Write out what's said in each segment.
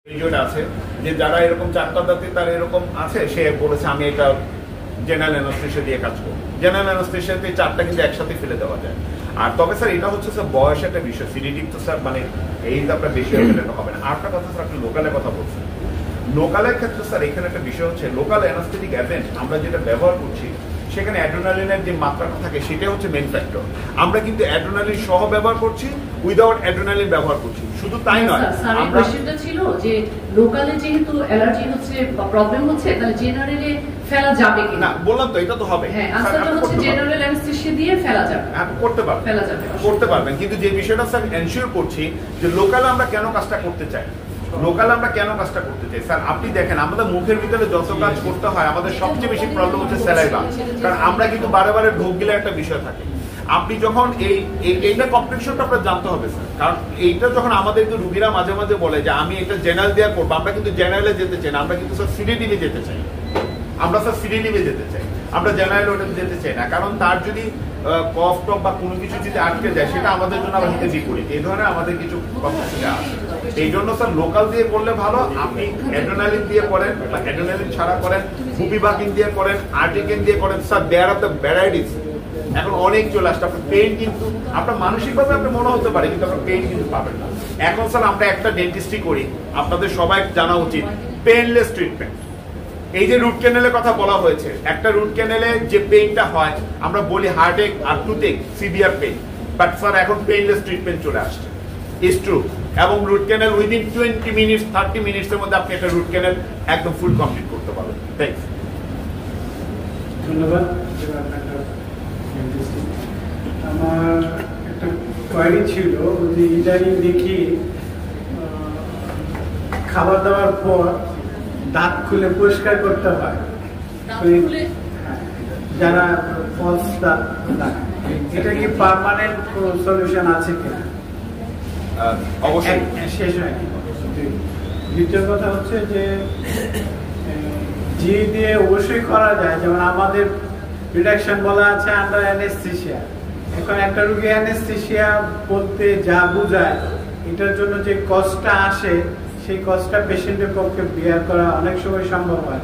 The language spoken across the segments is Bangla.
ভিডিওটা আছে যে যারা এরকম চারটা দাঁতে তার এরকম আছে, সে বলেছে আমি এটা জেনারেল অ্যানাস্থেশিয়া দিয়ে কাজ করবো। জেনারেল অ্যানাস্থেশিয়াতে চারটা কিন্তু একসাথে ফেলে দেওয়া যায়। আর তবে স্যার এটা হচ্ছে স্যার বয়স একটা বিষয়, সিডিটিক তো স্যার মানে এই আপনার বেশি হলে হবে না। আরেকটা কথা স্যার, আপনি লোকালের কথা বলছেন, লোকালের ক্ষেত্রে স্যার এখানে একটা বিষয় হচ্ছে লোকাল অ্যানাস্থেটিক এজেন্ট আমরা যেটা ব্যবহার করছি সেখানে অ্যাড্রেনালিনের যে মাত্রাটা থাকে সেটা হচ্ছে মেইন ফ্যাক্টর। আমরা কিন্তু অ্যাড্রেনালিন সহ ব্যবহার করছি, উইদাউট অ্যাড্রেনালিন ব্যবহার করছি। শুধু তাই নয়, আমরা কোশ্চেনটা ছিল যে লোকালে যেহেতু অ্যালার্জি হচ্ছে বা প্রবলেম হচ্ছে, তাহলে জেনারেলে ফেলা যাবে কি না? বললাম তো এটা তো হবে। হ্যাঁ, আনসারটা হচ্ছে জেনারেল অ্যানাস্থেসিয়া দিয়ে ফেলা যাবে। হ্যাঁ, করতে পারবেন, ফেলা যাবে, করতে পারবেন। কিন্তু যে বিষয়টা স্যার এনশিওর করছি যে লোকালে আমরা কেন কাজটা করতে চাই, লোকাল আমরা কেন কাজটা করতে চাই স্যার, আপনি দেখেন আমাদের মুখের ভিতরে যত কাজ করতে হয় আমাদের সবচেয়ে বেশি প্রবলেম হচ্ছে স্যালাইভা। কারণ আমরা কিন্তু বারে বারে ঢোক গেলে একটা বিষয় থাকে। আপনি যখন এইটা কমপ্লিকেশনটা আপনার জানতে হবে স্যার, কারণ এইটা যখন আমাদেরকে রুগীরা মাঝে মাঝে বলে যে আমি এটা জেনারেল দেওয়া করবো, আমরা কিন্তু জেনারেলে যেতে চাই না, আমরা কিন্তু স্যার সিডিডিভে যেতে চাই। আমরা স্যার সিডিডিভে যেতে চাই, আমরা জেনারেল ওটাতে যেতে চাই না। কারণ তার যদি কফ টপ বা কোনো কিছু যদি আটকে যায় সেটা আমাদের জন্য আবার হিতে বিপরীত, এই ধরনের আমাদের কিছু কমপ্লিকেশন আছে। এই জন্য স্যার লোকাল দিয়ে করলে ভালো। আপনি অ্যাড্রেনালিন দিয়ে করেন বা অ্যাড্রেনালিন ছাড়া করেন, বুপিবাকিন দিয়ে করেন, আর্টিকেন দিয়ে করেন, sir there of the varieties এখন অনেক চলে আসছে। আপনার পেইন কিন্তু আপনার মানসিকভাবে আপনার মনে হতে পারে, কিন্তু আপনার পেইন কিন্তু পাবেন না। এখন স্যার আমরা একটা ডেন্টিস্ট্রি করি, আপনাদের সবাই জানা উচিত পেইনলেস ট্রিটমেন্ট। এই যে রুট ক্যানেলের কথা বলা হয়েছে, একটা রুট ক্যানেলে যে পেইনটা হয় আমরা বলি হার্টেক আর toothache severe pain, but sir এখন পেইনলেস ট্রিটমেন্ট চলে আসছে, ইজ ট্রু। এবং রুট ক্যানেল উইদিন 20 মিনিটস 30 মিনিটসের মধ্যে আপনি একটা রুট ক্যানেল একদম ফুল কমপ্লিট করতে পারবেন। থ্যাংকস, ধন্যবাদ। আমার একটা কোয়েরি ছিল যে ইদানিং দেখি খাবার দাবার পর দাঁত খুলে পরিষ্কার করতে হয়, যারা ফলস দাঁত, এটা কি পার্মানেন্ট কোনো সলিউশন আছে কিনা? অবশ্যই শেষ হয়নি। দ্বিতীয় কথা হচ্ছে যে জি দিয়ে অবশ্যই করা যায়, যেমন আমাদের রিডাকশন বলা আছে আন্ডার অ্যানেস্থেসিয়া। এখন একটা রোগী অ্যানেস্থেসিয়া বলতে যা বোঝায়, এটার জন্য যে কষ্টটা আসে সেই কষ্টটা পেশেন্টের পক্ষে বিয়ার করা অনেক সময় সম্ভব হয়।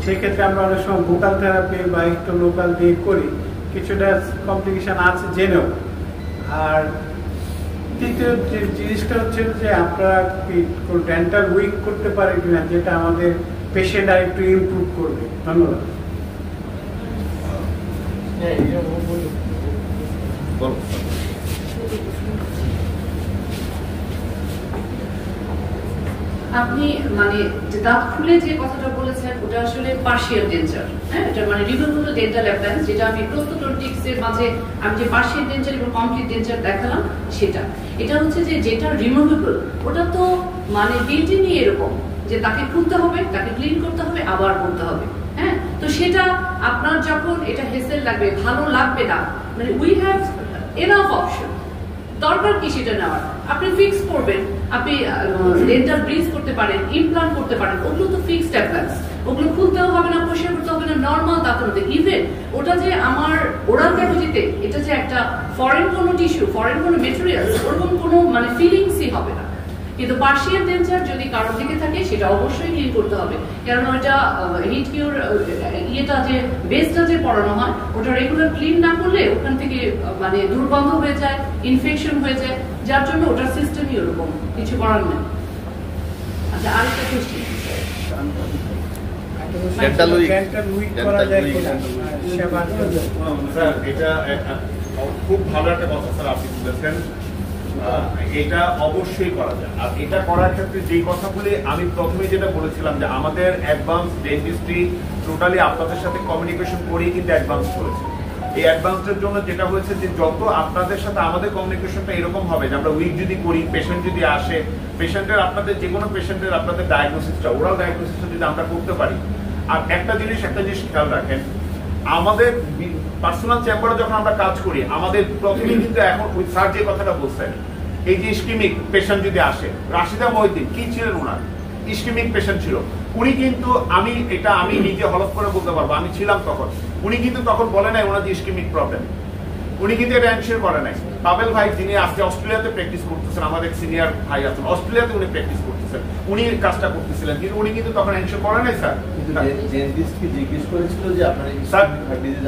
সেক্ষেত্রে আমরা অনেক সময় ভোকাল থেরাপি বা একটু লোকাল দিয়ে করি, কিছুটা কমপ্লিকেশন আছে জেনেও। আর তৃতীয় যে জিনিসটা হচ্ছে যে আপনারা কি ডেন্টাল উইক করতে পারে কিনা, যেটা আমাদের পেশেন্ট আর একটু ইমপ্রুভ করবে। ধন্যবাদ। আপনি মানে দাঁত খুলে যে কথাটা বলেছেন ওটা আসলে পার্শিয়াল ডেঞ্চার। হ্যাঁ, এটা মানে রিমুভেবল ডেন্টাল অ্যাপ্লায়েন্স, যেটা আমি প্রোস্টোডন্টিক্স এর মাঝে আমি যে পার্শিয়াল ডেঞ্চার এবং কমপ্লিট ডেঞ্চার দেখালাম সেটা। এটা হচ্ছে যে যেটা রিমুভেবল ওটা তো মানে বিল্ট-ইনই এরকম যে তাকে খুলতে হবে, তাকে ক্লিন করতে হবে, আবার করতে হবে। হ্যাঁ, তো সেটা আপনার যখন এটা হেসেল লাগবে, ভালো লাগবে না, মানে উই হ্যাভ এনাফ অপশন। দরকার কি সেটা নেওয়ার? আপনি ফিক্স করবেন, আপনি ডেন্টাল ব্রিজ করতে পারেন, ইমপ্লান্ট করতে পারেন, ওগুলো তো ফিক্সড অ্যাপ্লায়েন্স, ওগুলো খুলতেও হবে না, পরিষ্কার করতে হবে না, নর্মাল দাঁতের মধ্যে। ইভেন ওটা যে আমার ওরাল ক্যাভিটিতে এটা যে একটা ফরেন কোনো টিস্যু, ফরেন কোনো মেটেরিয়াল, ওরকম কোনো মানে ফিলিংসই হবে না। কিন্তু পার্শিয়াল ডেঞ্চার যদি কারো থেকে থাকে সেটা অবশ্যই ক্লিন করতে হবে, কারণ ওইটা হিট কিউর ইয়েটা যে বেসটা যে পড়ানো হয় ওটা রেগুলার ক্লিন না করলে ওখান থেকে মানে দুর্গন্ধ হয়ে যায়, ইনফেকশন হয়ে যায়, যার জন্য ওটার সিস্টেমই ওরকম, কিছু করার নেই। আচ্ছা, আরেকটা কোশ্চেন, খুব ভালো একটা কথা স্যার আপনি বলেছেন। এটা অবশ্যই করা যায়। আর এটা করার ক্ষেত্রে যে কথাগুলি আমি প্রথমে যেটা বলেছিলাম যে আমাদের অ্যাডভান্স ডেন্টিস্ট্রি টোটালি আপনাদের সাথে কমিউনিকেশন করেই কিন্তু অ্যাডভান্স করেছে। এই অ্যাডভান্সের জন্য যেটা হয়েছে যে যত আপনাদের সাথে আমাদের কমিউনিকেশনটা এরকম হবে যে আমরা উইক যদি করি, পেশেন্ট যদি আসে, পেশেন্টের আপনাদের যে কোনো পেশেন্টের আপনাদের ডায়াগনোসিসটা, ওরাল ডায়াগনোসিসটা যদি আমরা করতে পারি। আর একটা জিনিস খেয়াল রাখেন, আমাদের পার্সোনাল চেম্বারে যখন আমরা কাজ করি আমাদের প্রথমেই কিন্তু এখন ওই স্যার যে কথাটা বলছেন, এই যে ইস্কিমিক পেশেন্ট যদি আসে, রাশিদা মহিউদ্দিন কি ছিলেন, ওনার ইস্কিমিক পেশেন্ট ছিল, উনি কিন্তু আমি নিজে হলফ করে বলতে পারবো, আমি ছিলাম তখন, উনি কিন্তু তখন বলে নাই ওনার যে ইস্কিমিক প্রবলেম, উনি কিন্তু এটা এনশিওর করে নাই। পাবেল ভাই যিনি আজকে অস্ট্রেলিয়াতে প্র্যাকটিস করতেছেন, আমাদের সিনিয়র ভাই আছেন অস্ট্রেলিয়াতে, উনি প্র্যাকটিস করতেছেন, উনি কাজটা করতেছিলেন, কিন্তু উনি কিন্তু তখন এনশিওর করে নাই স্যার। জিজ্ঞেস করেছিল যে আপনার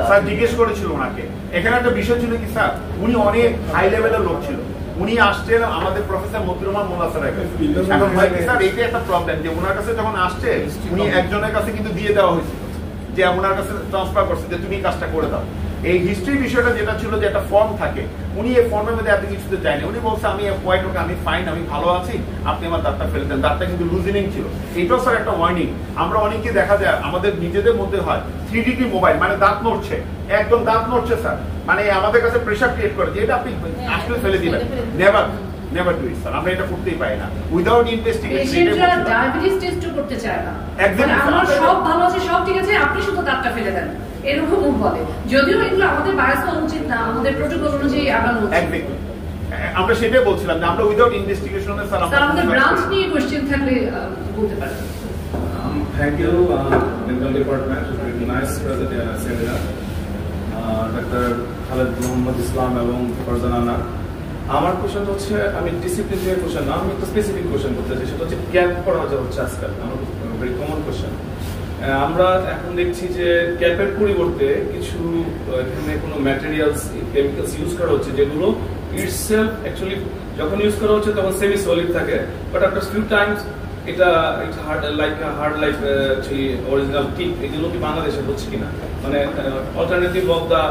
স্যার জিজ্ঞেস করেছিল ওনাকে। এখানে একটা বিষয় ছিল কি স্যার, উনি অনেক হাই লেভেলের লোক ছিল, উনি আসছেন আমাদের প্রফেসর মতিউর রহমান মোল্লা স্যার। এখন ভাই স্যার এইটা একটা প্রবলেম যে ওনার কাছে যখন আসছে উনি একজনের কাছে কিন্তু দিয়ে দেওয়া হয়েছিল, যে ওনার কাছে ট্রান্সফার করছে যে তুমি কাজটা করে দাও। এই হিস্ট্রি বিষয়টা যেটা ছিল যে একটা ফর্ম থাকে, উনি এই ফর্মের মধ্যে এত কিছুতে চায়নি, উনি বলছে আমি কোয়াইট ওকে, আমি ফাইন, আমি ভালো আছি, আপনি আমার দাঁতটা ফেলে দেন। দাঁতটা কিন্তু লুজিনিং ছিল। এটাও স্যার একটা ওয়ার্নিং। আমরা অনেকে দেখা যায় আমাদের নিজেদের মধ্যে হয় 3D মোবাইল, মানে দাঁত নড়ছে, একদম দাঁত নড়ছে স্যার, মানে আমাদের কাছে প্রেশার ক্রিয়েট করে যে এটা আপনি আসলে ফেলে দিবেন। নেভার ডু ইট স্যার, আমরা এটা করতেই পারি না উইদাউট ইনভেস্টিগেশন। পেশেন্টরা ডায়াবেটিস টেস্টও করতে চায় না, আমার সব ভালো আছে, সব ঠিক আছে, আপনি শুধু দাঁতটা ফেলে দেন, এরকমও বলে। যদিও এগুলো আমাদের বায়াস হওয়া উচিত না, আমাদের প্রোটোকল অনুযায়ী আগানো উচিত। আমরা সেটাই বলছিলাম যে আমরা উইদাউট ইনভেস্টিগেশন স্যার আমাদের ব্রাঞ্চ নিয়ে কোশ্চেন থাকলে বলতে পারেন। Thank you, Dental Department. Nice seminar. Dr. Khaled Mohammad Islam এবং ফারজানা আনার। আমার কোশ্চেন হচ্ছে, আমি ডিসিপ্লিন নিয়ে কোশ্চেন না, আমি একটা স্পেসিফিক কোশ্চেন করতে চাই, সেটা হচ্ছে ক্যাপ করানো যা হচ্ছে আজকাল, আমার ভেরি কমন কোশ্চেন। আমরা এখন দেখছি যে ক্যাপের পরিবর্তে কিছু এখানে কোনো ম্যাটেরিয়ালস, কেমিক্যালস ইউজ করা হচ্ছে, যেগুলো ইটসেলফ অ্যাকচুয়ালি যখন ইউজ করা হচ্ছে তখন সেমি সলিড থাকে, বাট আফটার ফিউ টাইমস এটা হার্ড লাইক অরিজিনাল টিপ। এগুলো কি বাংলাদেশে হচ্ছে কিনা, মানে অল্টারনেটিভ অফ দা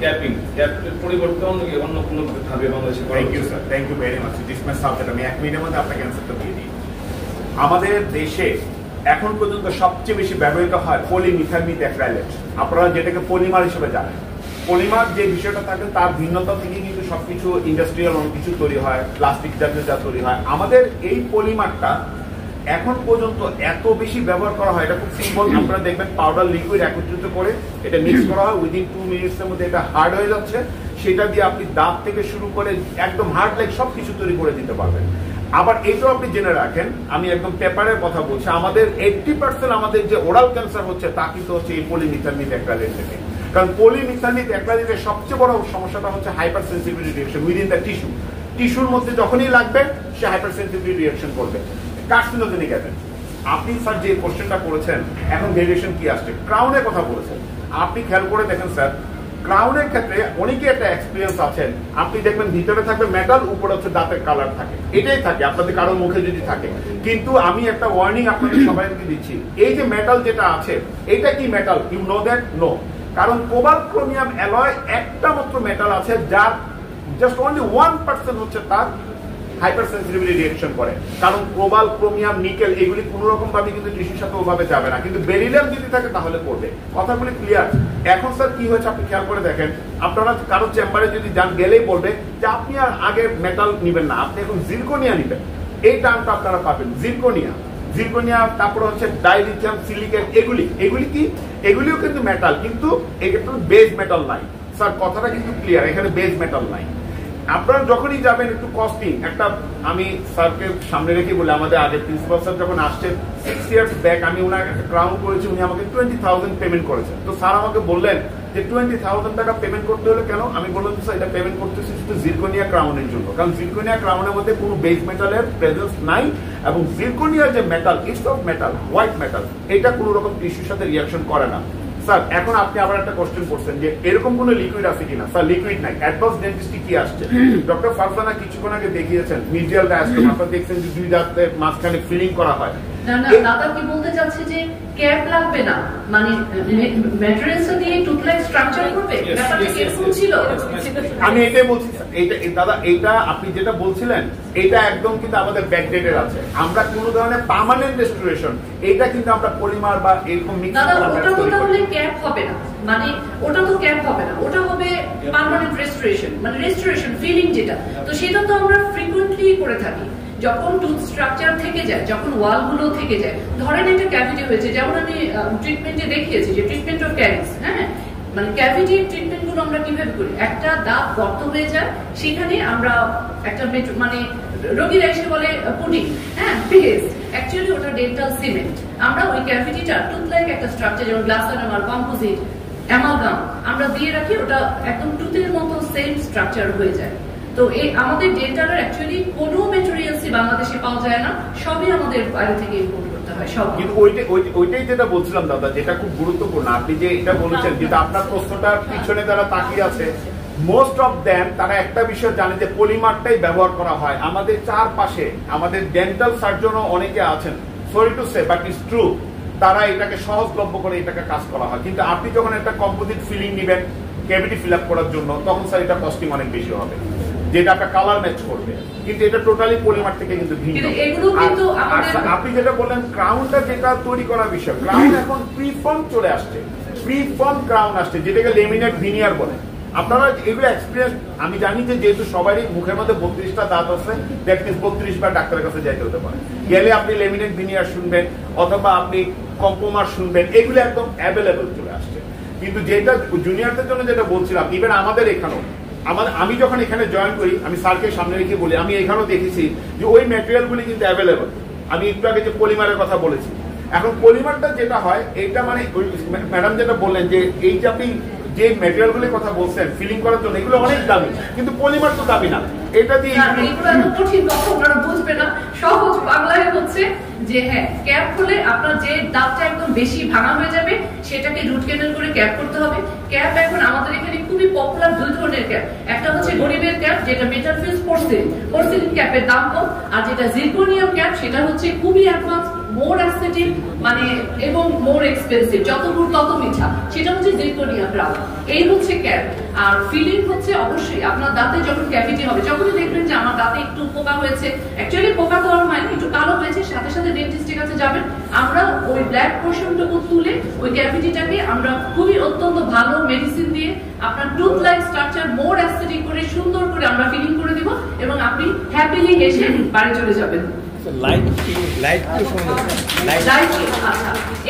ক্যাপিং, ক্যাপের পরিবর্তে অন্য কোনো ভাবে বাংলাদেশে। Thank you sir, thank you very much. This my subject, আমি 1 মিনিটের মধ্যে আপনাকে অ্যান্সারটা দিয়ে দিই। আমাদের দেশে এখন পর্যন্ত সবচেয়ে বেশি ব্যবহৃত হয় পলিমিথাইলমিথ অ্যাক্রাইলেট, আপনারা যেটাকে পলিমার হিসেবে জানেন। পলিমার যে বিষয়টা থাকে তার ভিন্নতা থেকে কিন্তু সবকিছু ইন্ডাস্ট্রিয়াল অনেক কিছু তৈরি হয়, প্লাস্টিক জাতীয় যা তৈরি হয়। আমাদের এই পলিমারটা এখন পর্যন্ত এত বেশি ব্যবহার করা হয়, এটা খুব সিম্পল। আপনারা দেখবেন পাউডার লিকুইড একত্রিত করে এটা মিক্স করা হয়, উইদিন 2 মিনিটসের মধ্যে এটা হার্ড হয়ে যাচ্ছে। সেটা দিয়ে আপনি দাঁত থেকে শুরু করে একদম হার্ড লাইক সবকিছু তৈরি করে দিতে পারবেন। আবার এটাও আপনি জেনে রাখেন, আমি একদম পেপারের কথা বলছি, আমাদের 80% আমাদের যে ওরাল ক্যান্সার হচ্ছে তা কিন্তু হচ্ছে এই পলিমিথাইলমিথ অ্যাক্রাইলেট থেকে। কারণ পলিমিথাইলমিথ অ্যাক্রাইলেটের সবচেয়ে বড় সমস্যাটা হচ্ছে hyper sensitivity reaction within the tissue. টিস্যুর মধ্যে যখনই লাগবে সে হাইপার সেন্সিটিভিটি রিঅ্যাকশন করবে। Carcinogenic agent. আপনি স্যার যে কোশ্চেনটা করেছেন, এখন ভেরিয়েশন কি আসছে, ক্রাউনের কথা বলেছেন। আপনি খেয়াল করে দেখেন স্যার, ক্রাউনের ক্ষেত্রে অনেকে একটা এক্সপিরিয়েন্স আছেন, আপনি দেখবেন ভিতরে থাকবে মেটাল, উপরে হচ্ছে দাঁতের কালার থাকে, এটাই থাকে আপনাদের কারোর মুখে যদি থাকে। কিন্তু আমি একটা ওয়ার্নিং আপনাদের সবাইকে দিচ্ছি, এই যে মেটাল যেটা আছে এটা কি metal, you know that? No. কারণ কোবাল্ট ক্রোমিয়াম অ্যালয় একটা মাত্র মেটাল আছে যার জাস্ট অনলি 1% হচ্ছে তার হাইপার সেন্সিটিভিটি রিঅ্যাকশন করে। কারণ কোবাল্ট, ক্রোমিয়াম, নিকেল এগুলি কোনো রকম ভাবে কিন্তু টিস্যুর সাথে ওভাবে যাবে না, কিন্তু বেরিলিয়াম যদি থাকে তাহলে করবে। কথাগুলি ক্লিয়ার? এখন স্যার কি হয়েছে আপনি খেয়াল করে দেখেন, আপনারা কারো চেম্বারে যদি যান গেলেই বলবে যে আপনি আর আগে মেটাল নিবেন না, আপনি এখন জিরকোনিয়া নিবেন। এই টার্মটা আপনারা পাবেন, জিরকোনিয়া, তারপরে হচ্ছে ডাইলিথিয়াম, সিলিকেট, এগুলি কি, এগুলিও কিন্তু মেটাল, কিন্তু এটা বেস মেটাল নাই। স্যার কথাটা কিন্তু ক্লিয়ার, এখানে বেস মেটাল নাই। আপনারা যখনই যাবেন একটু কস্টিং, একটা আমি স্যারকে সামনে রেখে বলে, আমাদের আগে প্রিন্সিপাল স্যার যখন আসছে 6 ইয়ার্স ব্যাক, আমি ওনার একটা ক্রাউন করেছি, উনি আমাকে 20,000 পেমেন্ট করেছেন। তো স্যার আমাকে বললেন যে 20,000 টাকা পেমেন্ট করতে হলে কেন? আমি বললাম স্যার এটা পেমেন্ট করতেছি শুধু জিরকোনিয়া ক্রাউনের জন্য, কারণ জিরকোনিয়া ক্রাউনের মধ্যে কোনো বেস মেটালের প্রেজেন্স নাই, এবং জিরকোনিয়ার যে metal, it's of metal, white metal, এটা কোনো রকম টিস্যুর সাথে রিঅ্যাকশন করে না। স্যার এখন আপনি আবার একটা কোশ্চেন করছেন যে এরকম কোন লিকুইড আছে কিনা। স্যার লিকুইড নাই। অ্যাডভান্স ডেন্টিস্ট্রি কি আসছে, ডক্টর ফারজানা কিছুক্ষণ আগে দেখিয়েছেন মিডিয়াল ডায়াস্টোমা, আপনারা দেখছেন যে দুই দাঁতের মাঝখানে ফিলিং করা হয়। না না, দাদা কি বলতে চাচ্ছে যে ক্যাপ লাগবে না, মানে ম্যাটেরিয়ালস দিয়ে টুথ লাইক স্ট্রাকচার করবে, ব্যাপারটা কি এরকম ছিল? আমি এটাই বলছি এইটা দাদা, এইটা আপনি যেটা বলছিলেন এটা একদম কিন্তু আমাদের ব্যাকডেটেড আছে। আমরা কোনো ধরনের পার্মানেন্ট রেস্টোরেশন এটা কিন্তু আমরা পলিমার বা এরকম মিক্স দাদা ওটা তো তাহলে ক্যাপ হবে না, মানে ওটা তো ক্যাপ হবে না, ওটা হবে পার্মানেন্ট রেস্টোরেশন, মানে রেস্টোরেশন ফিলিং যেটা। তো সেটা তো আমরা ফ্রিকোয়েন্টলি করে থাকি যখন টুথ স্ট্রাকচার থেকে যায়, যখন ওয়াল গুলো থেকে যায়। ধরেন একটা ক্যাভিটি হয়েছে, যেমন আমি ট্রিটমেন্টে দেখিয়েছি যে ট্রিটমেন্ট অফ ক্যাভিটিস, হ্যাঁ, মানে ক্যাভিটি ট্রিটমেন্ট গুলো আমরা কিভাবে করি, একটা দাঁত গর্ত হয়ে যায়, সেখানে আমরা একটা মানে রোগীরা এসে বলে পুডিং, হ্যাঁ, পেস্ট, অ্যাকচুয়ালি ওটা ডেন্টাল সিমেন্ট। আমরা ওই ক্যাভিটিটা টুথ লাইক একটা স্ট্রাকচার, যেমন গ্লাস এনামাল, কম্পোজিট, অ্যামালগাম আমরা দিয়ে রাখি, ওটা একদম টুথের মতো সেম স্ট্রাকচার হয়ে যায়। তো এই আমাদের ডেন্টালের অ্যাকচুয়ালি কোনো ম্যাটেরিয়ালসই বাংলাদেশে পাওয়া যায় না, সবই আমাদের বাইরে থেকে ইম্পোর্ট করতে হয় সব। কিন্তু ওইটাই যেটা বলছিলাম দাদা, যেটা খুব গুরুত্বপূর্ণ, আপনি যে এটা বলেছেন, যেটা আপনার প্রশ্নটার পিছনে তারা তাকিয়ে আছে, মোস্ট অফ দ্যাম তারা একটা বিষয় জানে যে পলিমারটাই ব্যবহার করা হয়। আমাদের চারপাশে আমাদের ডেন্টাল সার্জনও অনেকে আছেন, sorry to say but it's true, তারা এটাকে সহজলভ্য করে এটাকে কাজ করা হয়। কিন্তু আপনি যখন একটা কম্পোজিট ফিলিং নেবেন ক্যাভিটি ফিল আপ করার জন্য, তখন স্যার এটা কস্টিং অনেক বেশি হবে, যেটা আপনার কালার ম্যাচ করবে, কিন্তু এটা টোটালি পলিমার থেকে কিন্তু ভিন্ন। আপনি যেটা বললেন ক্রাউনটা, যেটা তৈরি করার বিষয়, ক্রাউন এখন প্রিফর্ম চলে আসছে, প্রিফর্ম ক্রাউন আসছে, যেটাকে লেমিনেট ভিনিয়ার বলে। আপনারা এগুলো এক্সপিরিয়েন্স, আমি জানি যে যেহেতু সবারই মুখের মধ্যে 32টা দাঁত আছে, দ্যাট মিনস 32 বার ডাক্তারের কাছে যাইতে হতে পারে, গেলে আপনি লেমিনেট ভিনিয়ার শুনবেন অথবা আপনি কম্পোমার শুনবেন, এগুলো একদম অ্যাভেলেবল চলে আসছে। কিন্তু যেটা জুনিয়রদের জন্য যেটা বলছিলাম, ইভেন আমাদের এখানেও, আমি যখন এখানে জয়েন করি, আমি স্যারকে সামনে রেখে বলি, আমি এখানেও দেখেছি যে ওই ম্যাটেরিয়ালগুলি কিন্তু অ্যাভেলেবল। আমি একটু আগে যে পলিমারের কথা বলেছি, এখন পলিমারটা যেটা হয়, এইটা মানে ম্যাডাম যেটা বললেন যে এই যে আপনি যে ম্যাটেরিয়ালগুলির কথা বলছেন ফিলিং করার জন্য, এগুলো অনেক দামি, কিন্তু পলিমার তো দামি না। এটা দিয়ে কঠিন কথা আপনারা বুঝবে না, সহজ বাংলায় হচ্ছে যে হ্যাঁ, ক্যাপ করলে আপনার যে দাঁতটা একদম বেশি ভাঙা হয়ে যাবে সেটাকে রুট ক্যানেল করে ক্যাপ করতে হবে। ক্যাপ এখন আমাদের এখানে খুবই পপুলার দুই ধরনের ক্যাপ, একটা হচ্ছে গরিবের ক্যাপ যেটা মেটাল ফিউজ পোর্সিলিন ক্যাপের দাম কম, আর যেটা জিরকোনিয়াম ক্যাপ সেটা হচ্ছে খুবই অ্যাডভান্স, মোর অ্যাস্থেটিক মানে এবং মোর এক্সপেন্সিভ, যত গুড় তত মিঠা, সেটা হচ্ছে জিরকোনিয়াম ক্রাউন। এই হচ্ছে ক্যাপ। আর ফিলিং হচ্ছে অবশ্যই আপনার দাঁতে যখন ক্যাভিটি হবে, যখনই দেখবেন যে আমার দাঁতে একটু পোকা হয়েছে, অ্যাকচুয়ালি পোকা তো আর হয়নি, একটু কালো হয়েছে, সাথে সাথে ডেন্টিস্টের কাছে যাবেন, আমরা ওই ব্ল্যাক পোর্শনটুকু তুলে ওই ক্যাভিটিটাকে আমরা খুবই অত্যন্ত ভালো মেডিসিন দিয়ে আপনার টুথ লাইক স্ট্রাকচার মোর অ্যাস্থেটিক করে সুন্দর করে আমরা ফিলিং করে দিব এবং আপনি হ্যাপিলি হেসে বাড়ি চলে যাবেন।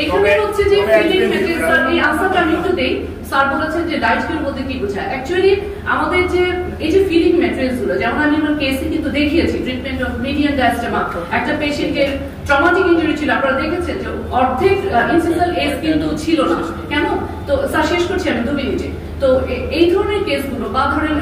এখানে হচ্ছে যে ফিলিং ম্যাটেরিয়াল, এই আনসারটা আমি একটু দেই। স্যার বলেছেন যে লাইট কিউর বলতে কি বোঝায়, অ্যাকচুয়ালি আমাদের যে এই যে ফিলিং ম্যাটেরিয়ালস গুলো, যেমন আমি আমার কেসে কিন্তু দেখিয়েছি ট্রিটমেন্ট অফ মিডিয়ান ডায়াস্টেমা, একটা পেশেন্টের ট্রমাটিক ইনজুরি ছিল, আপনারা দেখেছেন যে অর্ধেক ইনসিসাল এজ কিন্তু ছিল না, কেন? তো স্যার শেষ করছি আমি 2 মিনিটে। তো এই ধরনের কেসগুলো, বা ধরেন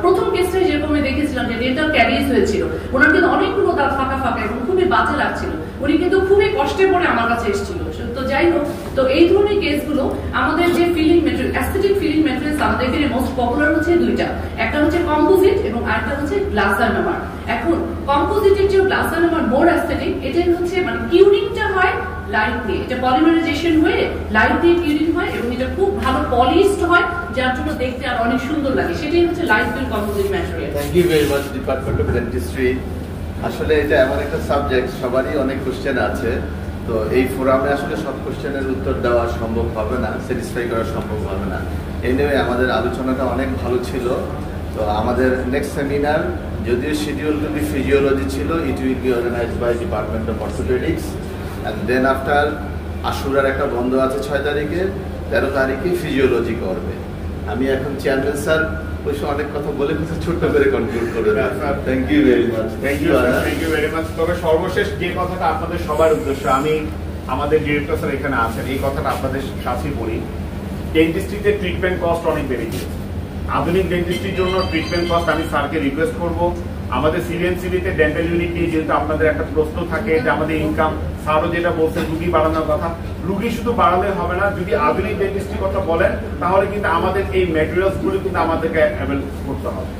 প্রথম কেসটা যেরকম আমি দেখেছিলাম যে ডেন্টাল ক্যারিজ হয়েছিল, ওনার কিন্তু অনেকগুলো দাঁত ফাঁকা ফাঁকা এবং খুবই বাজে লাগছিল, উনি কিন্তু খুবই কষ্টে পড়ে আমার কাছে এসেছিল। তো যাই হোক, তো এই ধরনের কেসগুলো আমাদের যে filling material, aesthetic filling materials আমাদের এখানে মোস্ট পপুলার হচ্ছে দুইটা, একটা হচ্ছে কম্পোজিট এবং আরেকটা হচ্ছে গ্লাস আনামার। এখন কম্পোজিটের যে গ্লাস আনামার মোর অ্যাস্থেটিক, এটাই হচ্ছে মানে কিউরিংটা হয় লাইট দিয়ে, এটা পলিমারাইজেশন হয়ে লাইট দিয়ে কিউরিং হয় এবং এটা খুব ভালো পলিশড হয়, যার জন্য দেখতে আর অনেক সুন্দর লাগে, সেটাই হচ্ছে light fill composite material. Thank you very much department of dentistry. আসলে এটা এমন একটা সাবজেক্ট, সবারই অনেক কোশ্চেন আছে, তো এই ফোরামে আসলে সব কোশ্চেনের উত্তর দেওয়া সম্ভব হবে না, স্যাটিসফাই করা সম্ভব হবে না। এই নিয়ে আমাদের আলোচনাটা অনেক ভালো ছিল। তো আমাদের নেক্সট সেমিনার, যদিও শিডিউল টু বি ফিজিওলজি ছিল, it will be organised by department of orthopaedics, and then after আশুরার একটা বন্ধ আছে 6 তারিখে, 13 তারিখে ফিজিওলজি করবে। আমি এখন চেয়ারম্যান স্যার বসে অনেক কথা বলে কিছু ছোট্ট করে কনক্লুড করে দেব। Thank you very much. Thank you very much. তবে সর্বশেষ যে কথাটা আপনাদের সবার উদ্দেশ্য, আমি আমাদের ডিরেক্টর স্যার এখানে আছেন, এই কথাটা আপনাদের সাথে বলি, ডেন্টিস্ট্রিতে ট্রিটমেন্ট কস্ট অনেক বেড়ে গিয়েছে। আধুনিক ডেন্টিস্ট্রির জন্য ট্রিটমেন্ট কস্ট, আমি স্যারকে রিকোয়েস্ট করব আমাদের সিরিতে ডেন্টাল ইউনিট নিয়ে, যেহেতু আপনাদের একটা প্রশ্ন থাকে যে আমাদের ইনকাম, স্যারও যেটা বলছেন রুগী বাড়ানোর কথা, রুগী শুধু বাড়ালে হবে না, যদি আধুনিক ডেন্টিস্ট্রির কথা বলেন তাহলে কিন্তু আমাদের এই ম্যাটেরিয়ালস গুলো কিন্তু আমাদেরকে অ্যাভেল করতে হবে।